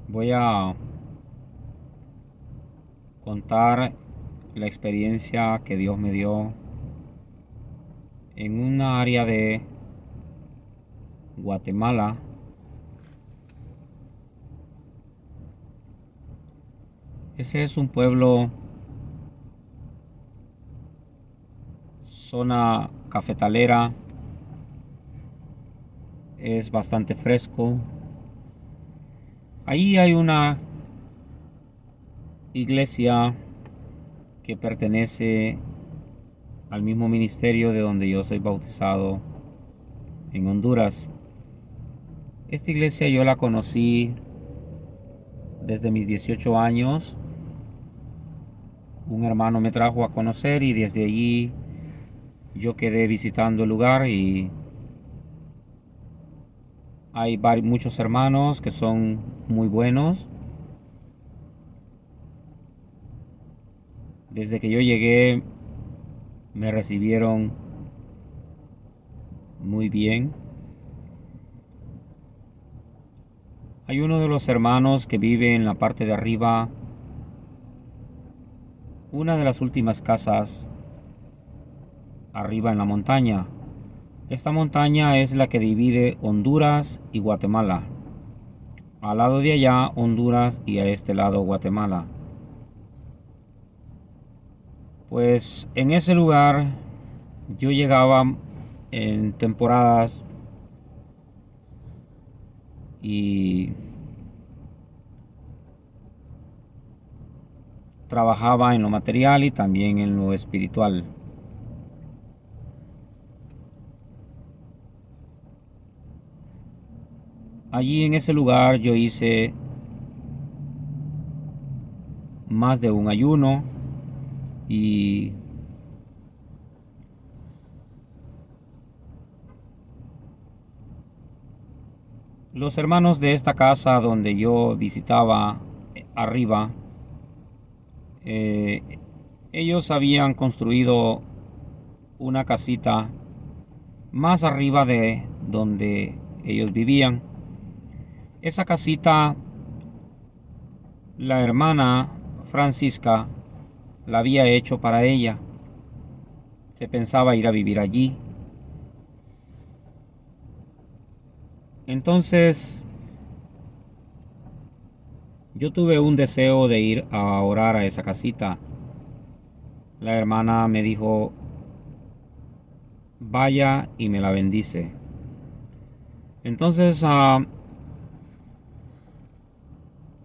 Voy a contar la experiencia que Dios me dio en una área de Guatemala. Ese es un pueblo, zona cafetalera, es bastante fresco. Ahí hay una iglesia que pertenece al mismo ministerio de donde yo soy bautizado en Honduras. Esta iglesia yo la conocí desde mis 18 años. Un hermano me trajo a conocer y desde allí yo quedé visitando el lugar y hay muchos hermanos que son muy buenos. Desde que yo llegué me recibieron muy bien. Hay uno de los hermanos que vive en la parte de arriba, una de las últimas casas arriba en la montaña. Esta montaña es la que divide Honduras y Guatemala. Al lado de allá Honduras y a este lado Guatemala. Pues en ese lugar yo llegaba en temporadas y trabajaba en lo material y también en lo espiritual. Allí en ese lugar yo hice más de un ayuno y los hermanos de esta casa donde yo visitaba arriba, eh, ellos habían construido una casita más arriba de donde ellos vivían. Esa casita, la hermana Francisca la había hecho para ella. Se pensaba ir a vivir allí. Entonces, yo tuve un deseo de ir a orar a esa casita. La hermana me dijo, vaya y me la bendice. Entonces,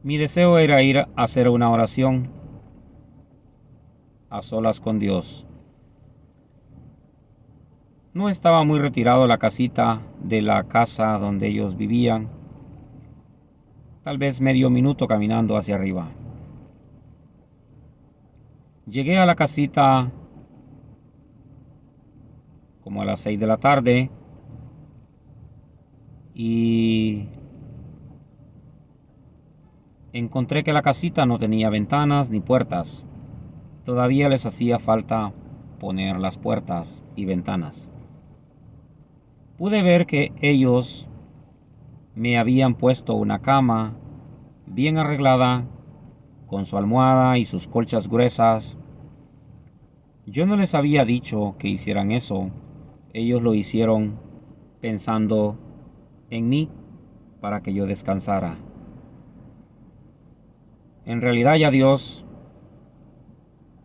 mi deseo era ir a hacer una oración a solas con Dios. No estaba muy retirado la casita de la casa donde ellos vivían, tal vez medio minuto caminando hacia arriba. Llegué a la casita como a las 6 de la tarde y encontré que la casita no tenía ventanas ni puertas. Todavía les hacía falta poner las puertas y ventanas. Pude ver que ellos me habían puesto una cama bien arreglada con su almohada y sus colchas gruesas. Yo no les había dicho que hicieran eso. Ellos lo hicieron pensando en mí para que yo descansara. En realidad ya Dios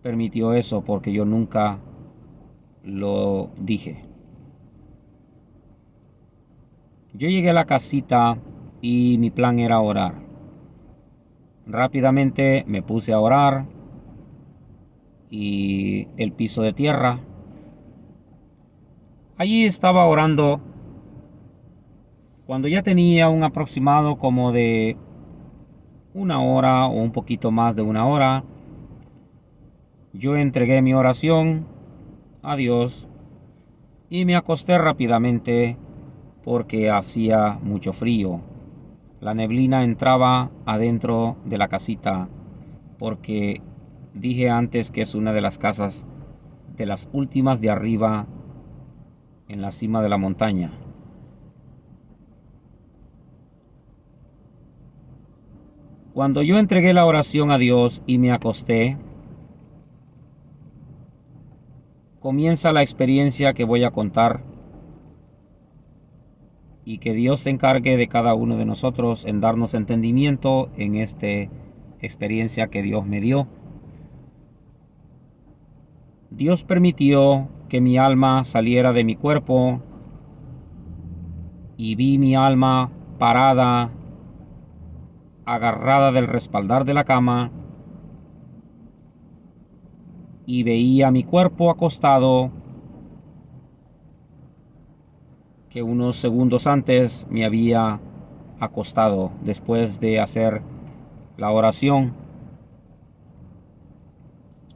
permitió eso porque yo nunca lo dije. Yo llegué a la casita y mi plan era orar. Rápidamente me puse a orar y el piso de tierra. Allí estaba orando cuando ya tenía un aproximado como de una hora o un poquito más de una hora. Yo entregué mi oración a Dios y me acosté rápidamente porque hacía mucho frío. La neblina entraba adentro de la casita porque dije antes que es una de las casas de las últimas de arriba en la cima de la montaña. Cuando yo entregué la oración a Dios y me acosté, comienza la experiencia que voy a contar, y que Dios se encargue de cada uno de nosotros en darnos entendimiento en esta experiencia que Dios me dio. Dios permitió que mi alma saliera de mi cuerpo y vi mi alma parada, agarrada del respaldar de la cama, y veía mi cuerpo acostado que unos segundos antes me había acostado después de hacer la oración.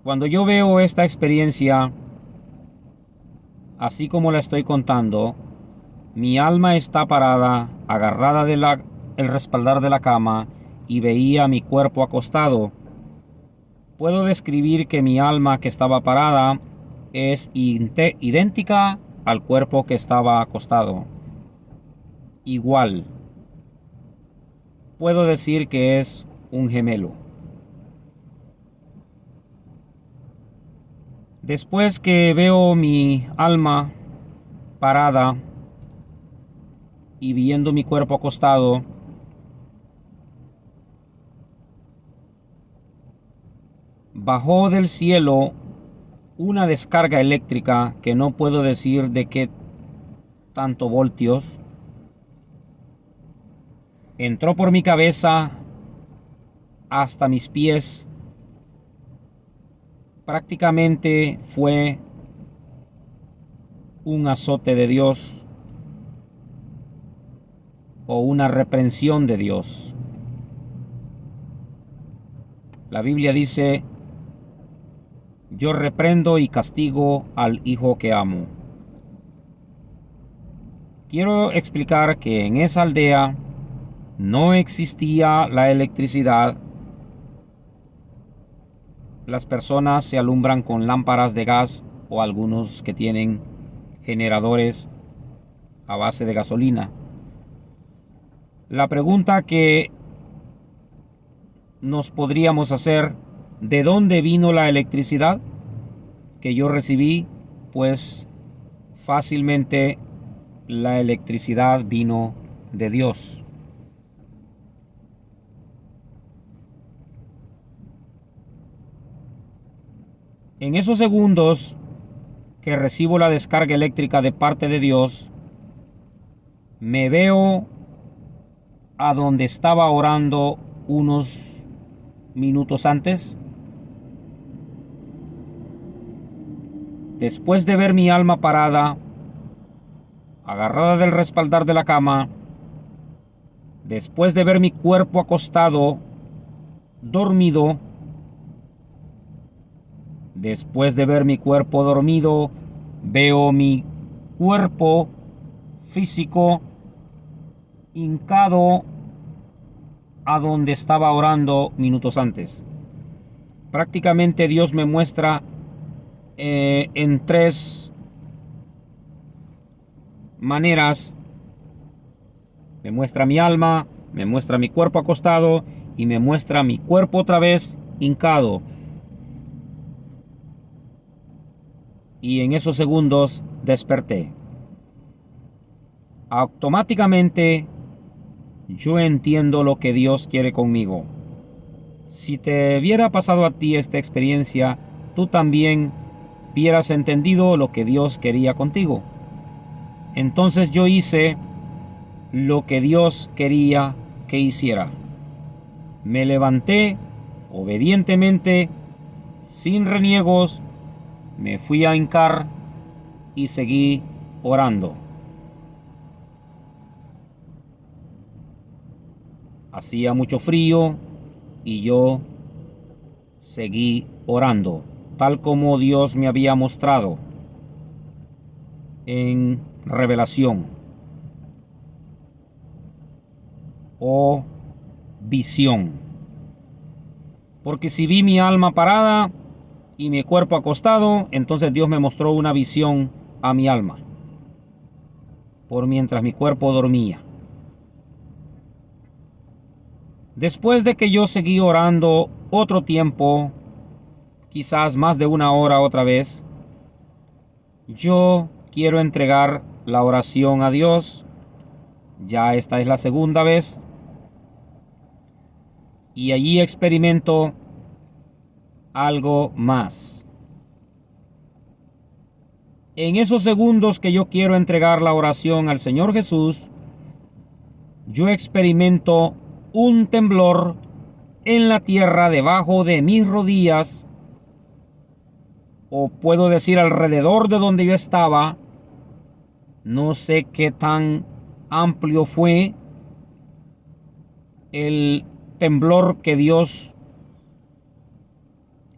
Cuando yo veo esta experiencia, así como la estoy contando, mi alma está parada, agarrada del respaldar de la cama, y veía mi cuerpo acostado. Puedo describir que mi alma que estaba parada es idéntica al cuerpo que estaba acostado. Igual. Puedo decir que es un gemelo. Después que veo mi alma parada y viendo mi cuerpo acostado, bajó del cielo una descarga eléctrica que no puedo decir de qué tanto voltios. Entró por mi cabeza hasta mis pies. Prácticamente fue un azote de Dios o una reprensión de Dios. La Biblia dice: yo reprendo y castigo al hijo que amo. Quiero explicar que en esa aldea no existía la electricidad. Las personas se alumbran con lámparas de gas o algunos que tienen generadores a base de gasolina. La pregunta que nos podríamos hacer: ¿de dónde vino la electricidad que yo recibí? Pues fácilmente la electricidad vino de Dios. En esos segundos que recibo la descarga eléctrica de parte de Dios, me veo a donde estaba orando unos minutos antes. Después de ver mi alma parada, agarrada del respaldar de la cama, después de ver mi cuerpo acostado, dormido, después de ver mi cuerpo dormido, veo mi cuerpo físico hincado a donde estaba orando minutos antes. Prácticamente Dios me muestra en tres maneras. Me muestra mi alma, me muestra mi cuerpo acostado y me muestra mi cuerpo otra vez hincado. Y en esos segundos desperté. Automáticamente yo entiendo lo que Dios quiere conmigo. Si te hubiera pasado a ti esta experiencia, tú también hubieras entendido lo que Dios quería contigo. Entonces yo hice lo que Dios quería que hiciera. Me levanté obedientemente, sin reniegos, me fui a hincar y seguí orando. Hacía mucho frío y yo seguí orando, tal como Dios me había mostrado en revelación o visión. Porque si vi mi alma parada y mi cuerpo acostado, entonces Dios me mostró una visión a mi alma, por mientras mi cuerpo dormía. Después de que yo seguí orando otro tiempo, quizás más de una hora otra vez, yo quiero entregar la oración a Dios. Ya esta es la segunda vez. Y allí experimento algo más. En esos segundos que yo quiero entregar la oración al Señor Jesús, yo experimento un temblor en la tierra debajo de mis rodillas, o puedo decir alrededor de donde yo estaba. No sé qué tan amplio fue el temblor que Dios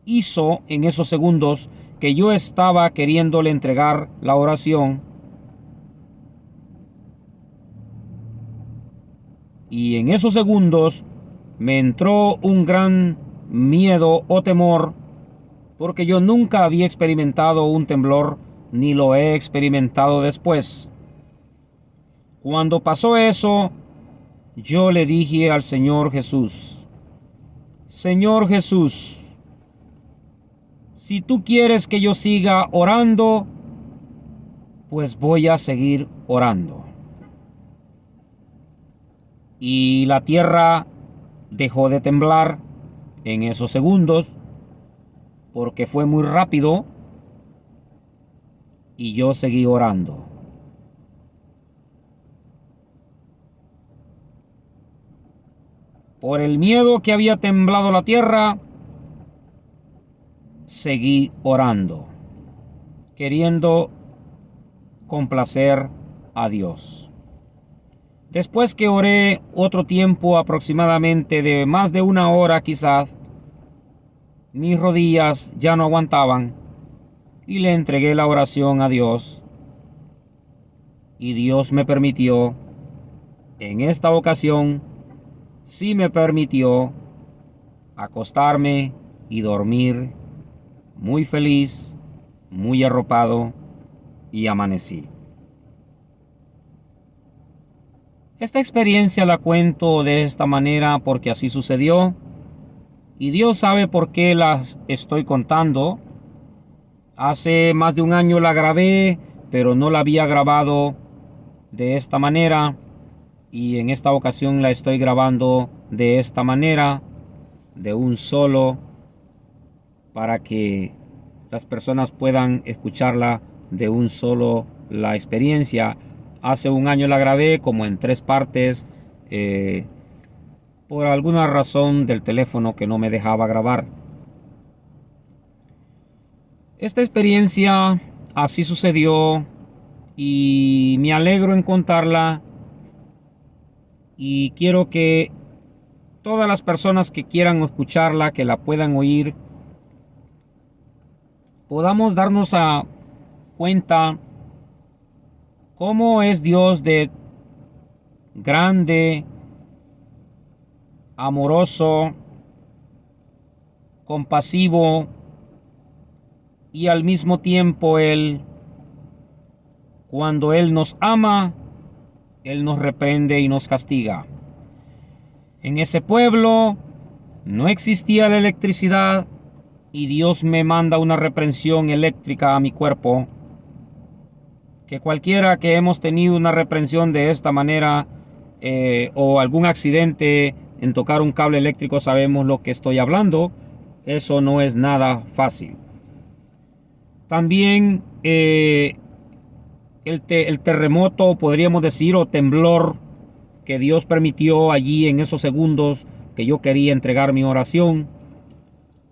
hizo en esos segundos que yo estaba queriéndole entregar la oración. Y en esos segundos me entró un gran miedo o temor, porque yo nunca había experimentado un temblor, ni lo he experimentado después. Cuando pasó eso, yo le dije al Señor Jesús: Señor Jesús, si tú quieres que yo siga orando, pues voy a seguir orando. Y la tierra dejó de temblar en esos segundos, porque fue muy rápido, y yo seguí orando. Por el miedo que había temblado la tierra, seguí orando, queriendo complacer a Dios. Después que oré otro tiempo, aproximadamente de más de una hora quizás, mis rodillas ya no aguantaban y le entregué la oración a Dios. Y Dios me permitió, en esta ocasión, sí me permitió acostarme y dormir muy feliz, muy arropado, y amanecí. Esta experiencia la cuento de esta manera porque así sucedió, y Dios sabe por qué las estoy contando. Hace más de un año la grabé, pero no la había grabado de esta manera, y en esta ocasión la estoy grabando de esta manera, de un solo, para que las personas puedan escucharla de un solo la experiencia. Hace un año la grabé como en 3 partes, por alguna razón del teléfono que no me dejaba grabar. Esta experiencia así sucedió y me alegro en contarla, y quiero que todas las personas que quieran escucharla, que la puedan oír, podamos darnos a cuenta cómo es Dios de grande, amoroso, compasivo, y al mismo tiempo Él, cuando Él nos ama, Él nos reprende y nos castiga. En ese pueblo no existía la electricidad, y Dios me manda una reprensión eléctrica a mi cuerpo, que cualquiera que hemos tenido una reprensión de esta manera, o algún accidente en tocar un cable eléctrico, sabemos lo que estoy hablando. Eso no es nada fácil. También el terremoto, podríamos decir, o temblor que Dios permitió allí en esos segundos que yo quería entregar mi oración,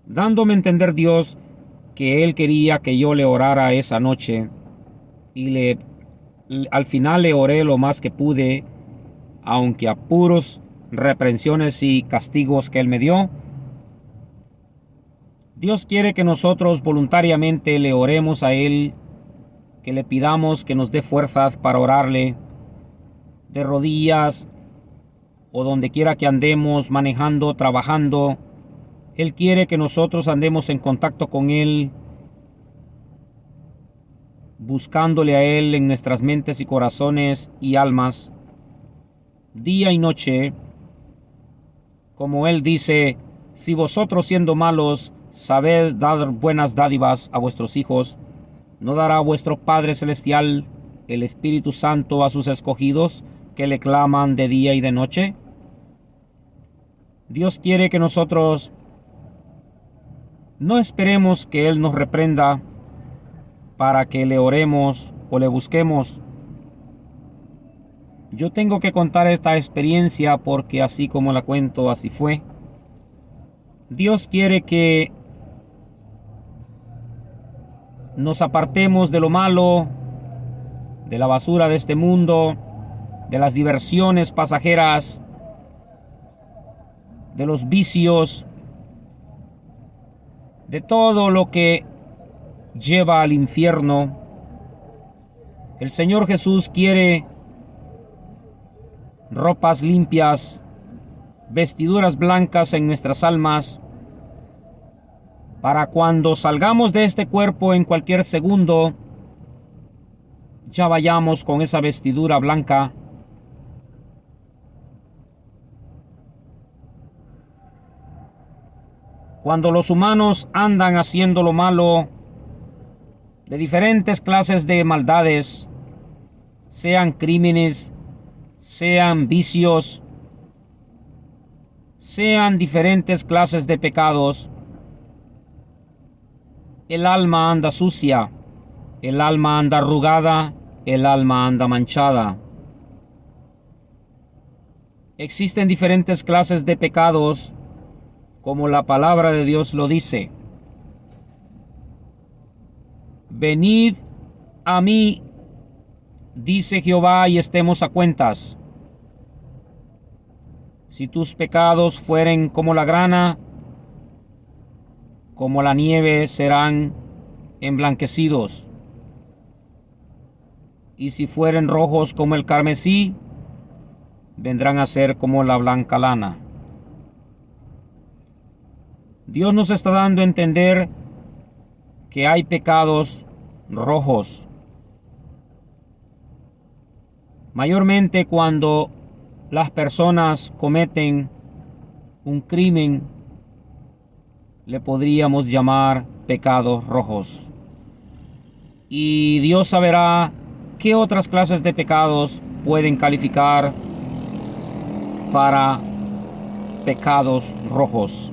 dándome a entender Dios que Él quería que yo le orara esa noche, y al final le oré lo más que pude, aunque a puros reprensiones y castigos que Él me dio. Dios quiere que nosotros voluntariamente le oremos a Él, que le pidamos que nos dé fuerzas para orarle, de rodillas o donde quiera que andemos, manejando, trabajando. Él quiere que nosotros andemos en contacto con Él, buscándole a Él en nuestras mentes y corazones y almas, día y noche, Como Él dice, si vosotros siendo malos sabed dar buenas dádivas a vuestros hijos, ¿no dará vuestro Padre Celestial el Espíritu Santo a sus escogidos que le claman de día y de noche? Dios quiere que nosotros no esperemos que Él nos reprenda para que le oremos o le busquemos. Yo tengo que contar esta experiencia porque así como la cuento, así fue. Dios quiere que nos apartemos de lo malo, de la basura de este mundo, de las diversiones pasajeras, de los vicios, de todo lo que lleva al infierno. El Señor Jesús quiere ropas limpias, vestiduras blancas en nuestras almas, para cuando salgamos de este cuerpo en cualquier segundo, ya vayamos con esa vestidura blanca. Cuando los humanos andan haciendo lo malo, de diferentes clases de maldades, sean crímenes, sean vicios, sean diferentes clases de pecados, el alma anda sucia, el alma anda arrugada, el alma anda manchada. Existen diferentes clases de pecados, como la palabra de Dios lo dice. Venid a mí, dice Jehová, y estemos a cuentas. Si tus pecados fueren como la grana, como la nieve serán emblanquecidos. Y si fueren rojos como el carmesí, vendrán a ser como la blanca lana. Dios nos está dando a entender que hay pecados rojos. Mayormente cuando las personas cometen un crimen, le podríamos llamar pecados rojos. Y Dios saberá qué otras clases de pecados pueden calificar para pecados rojos.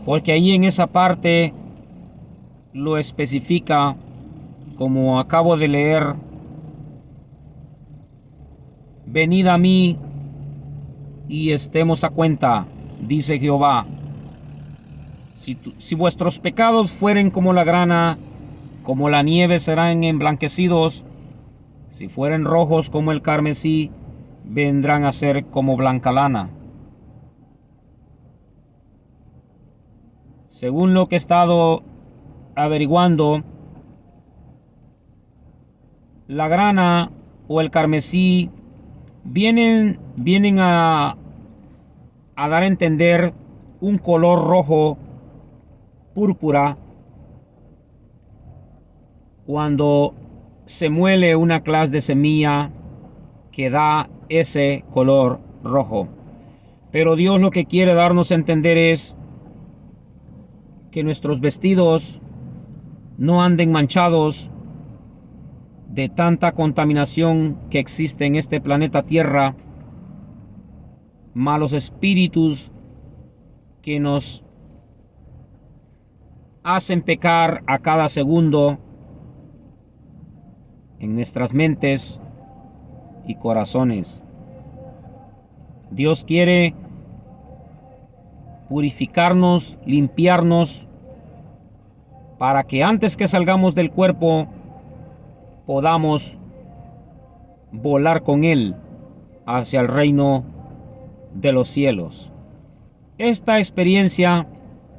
Porque ahí en esa parte lo especifica, como acabo de leer: venid a mí y estemos a cuenta, dice Jehová. Si vuestros pecados fueren como la grana, como la nieve serán emblanquecidos. Si fueren rojos como el carmesí, vendrán a ser como blanca lana. Según lo que he estado averiguando, la grana o el carmesí vienen a dar a entender un color rojo púrpura cuando se muele una clase de semilla que da ese color rojo. Pero Dios lo que quiere darnos a entender es que nuestros vestidos no anden manchados de tanta contaminación que existe en este planeta Tierra, malos espíritus que nos hacen pecar a cada segundo en nuestras mentes y corazones. Dios quiere purificarnos, limpiarnos, para que antes que salgamos del cuerpo podamos volar con Él hacia el reino de los cielos. Esta experiencia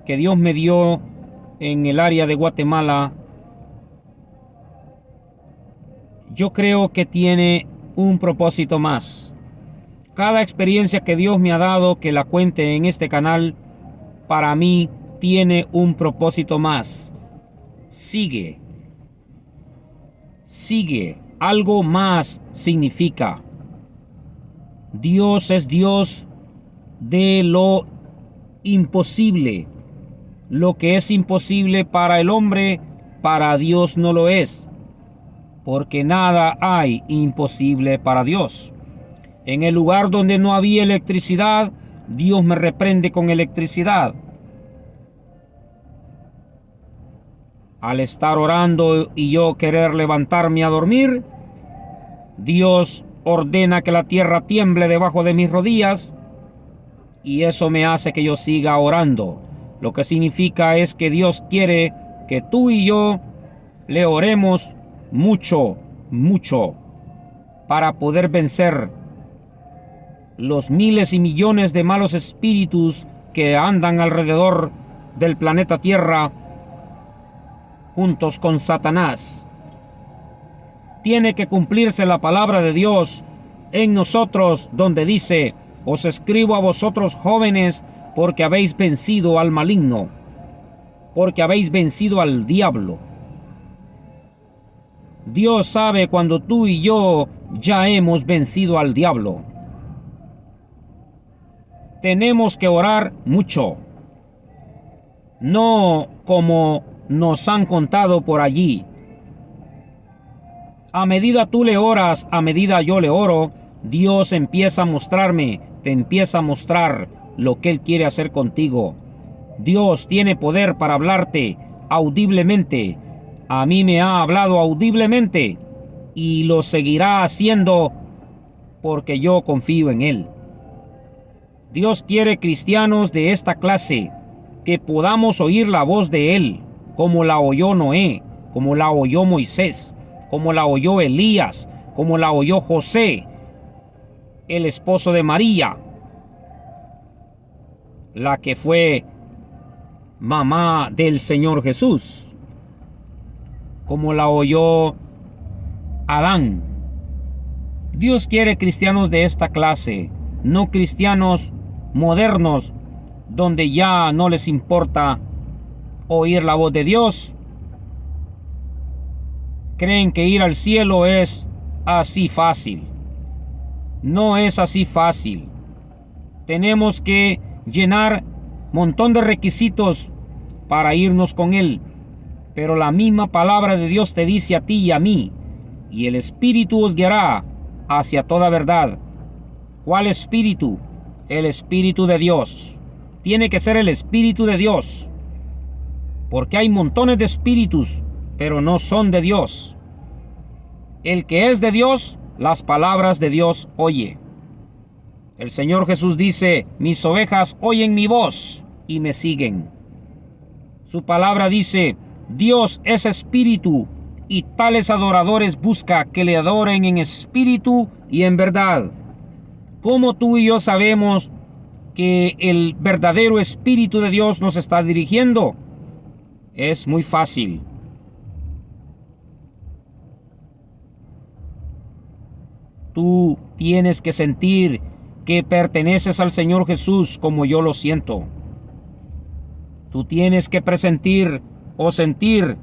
que Dios me dio en el área de Guatemala, yo creo que tiene un propósito más. Cada experiencia que Dios me ha dado, que la cuente en este canal, para mí tiene un propósito más. Sigue, algo más significa. Dios es Dios de lo imposible. Lo que es imposible para el hombre, para Dios no lo es, porque nada hay imposible para Dios. En el lugar donde no había electricidad, Dios me reprende con electricidad. Al estar orando y yo querer levantarme a dormir, Dios ordena que la tierra tiemble debajo de mis rodillas y eso me hace que yo siga orando. Lo que significa es que Dios quiere que tú y yo le oremos mucho, mucho, para poder vencer los miles y millones de malos espíritus que andan alrededor del planeta Tierra juntos con Satanás. Tiene que cumplirse la palabra de Dios en nosotros, donde dice: os escribo a vosotros jóvenes, porque habéis vencido al maligno, porque habéis vencido al diablo. Dios sabe cuando tú y yo ya hemos vencido al diablo. Tenemos que orar mucho, no como nos han contado por allí. A medida tú le oras, a medida yo le oro, Dios empieza a mostrarme, te empieza a mostrar lo que Él quiere hacer contigo. Dios tiene poder para hablarte audiblemente. A mí me ha hablado audiblemente y lo seguirá haciendo porque yo confío en Él. Dios quiere cristianos de esta clase, que podamos oír la voz de Él, como la oyó Noé, como la oyó Moisés, como la oyó Elías, como la oyó José, el esposo de María, la que fue mamá del Señor Jesús, como la oyó Adán. Dios quiere cristianos de esta clase, no cristianos modernos donde ya no les importa oír la voz de Dios. Creen que ir al cielo es así fácil. No es así fácil. Tenemos que llenar montón de requisitos para irnos con Él. Pero la misma palabra de Dios te dice a ti y a mí: y el Espíritu os guiará hacia toda verdad. ¿Cuál Espíritu? El Espíritu de Dios. Tiene que ser el Espíritu de Dios. Porque hay montones de espíritus, pero no son de Dios. El que es de Dios, las palabras de Dios oye. El Señor Jesús dice: mis ovejas oyen mi voz y me siguen. Su palabra dice: Dios es espíritu, y tales adoradores busca que le adoren en espíritu y en verdad. ¿Cómo tú y yo sabemos que el verdadero Espíritu de Dios nos está dirigiendo? Es muy fácil. Tú tienes que sentir que perteneces al Señor Jesús como yo lo siento. Tú tienes que presentir o sentir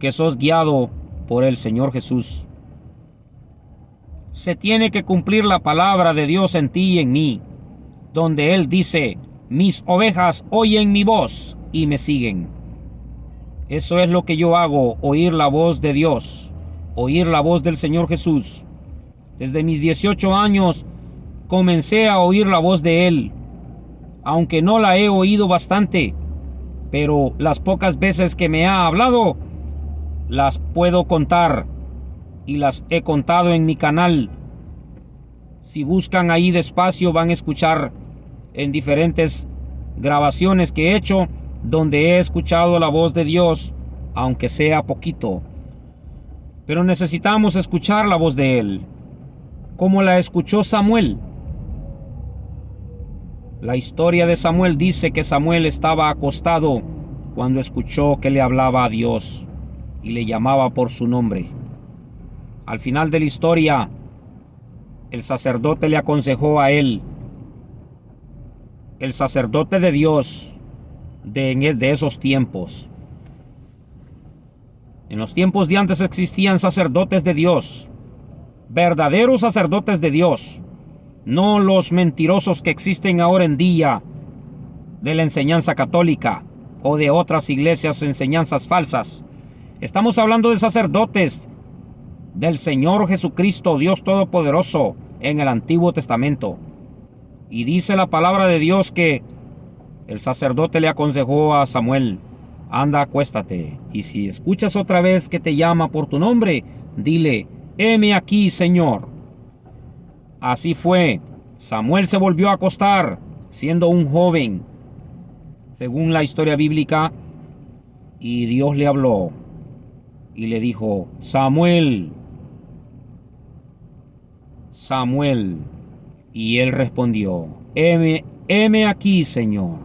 que sos guiado por el Señor Jesús. Se tiene que cumplir la palabra de Dios en ti y en mí, donde Él dice: mis ovejas oyen mi voz y me siguen. Eso es lo que yo hago, oír la voz de Dios, oír la voz del Señor Jesús. Desde mis 18 años comencé a oír la voz de Él, aunque no la he oído bastante, pero las pocas veces que me ha hablado, las puedo contar y las he contado en mi canal. Si buscan ahí despacio van a escuchar en diferentes grabaciones que he hecho donde he escuchado la voz de Dios, aunque sea poquito. Pero necesitamos escuchar la voz de Él, como la escuchó Samuel. La historia de Samuel dice que Samuel estaba acostado cuando escuchó que le hablaba a Dios y le llamaba por su nombre. Al final de la historia, el sacerdote le aconsejó a él, el sacerdote de Dios de esos tiempos. En los tiempos de antes existían sacerdotes de Dios, verdaderos sacerdotes de Dios, no los mentirosos que existen ahora en día, de la enseñanza católica o de otras iglesias o enseñanzas falsas. Estamos hablando de sacerdotes del Señor Jesucristo, Dios Todopoderoso, en el Antiguo Testamento. Y dice la palabra de Dios que el sacerdote le aconsejó a Samuel: anda, acuéstate, y si escuchas otra vez que te llama por tu nombre, dile: heme aquí, Señor. Así fue. Samuel se volvió a acostar siendo un joven, según la historia bíblica, y Dios le habló y le dijo: Samuel, Samuel. Y él respondió: heme aquí, Señor.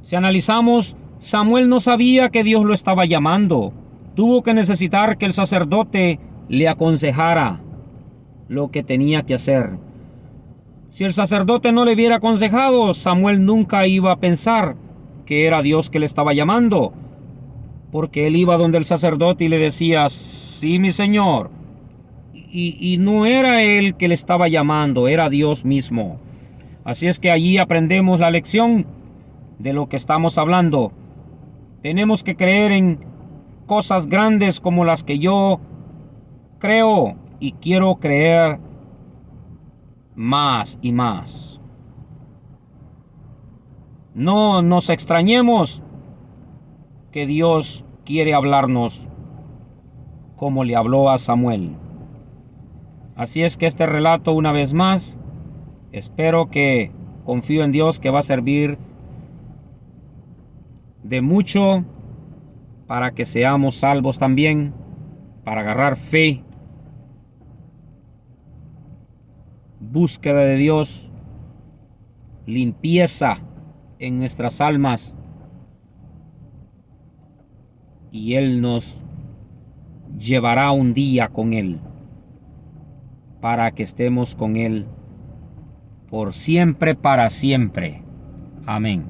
Si analizamos, Samuel no sabía que Dios lo estaba llamando. Tuvo que necesitar que el sacerdote le aconsejara lo que tenía que hacer. Si el sacerdote no le hubiera aconsejado, Samuel nunca iba a pensar que era Dios que le estaba llamando, porque él iba donde el sacerdote y le decía: sí, mi Señor. Y no era él que le estaba llamando, era Dios mismo. Así es que allí aprendemos la lección de lo que estamos hablando. Tenemos que creer en cosas grandes como las que yo creo y quiero creer más y más. No nos extrañemos que Dios quiere hablarnos como le habló a Samuel. Así es que este relato, una vez más, confío en Dios que va a servir de mucho para que seamos salvos también, para agarrar fe, búsqueda de Dios, limpieza en nuestras almas, y Él nos llevará un día con Él para que estemos con Él por siempre, para siempre. Amén.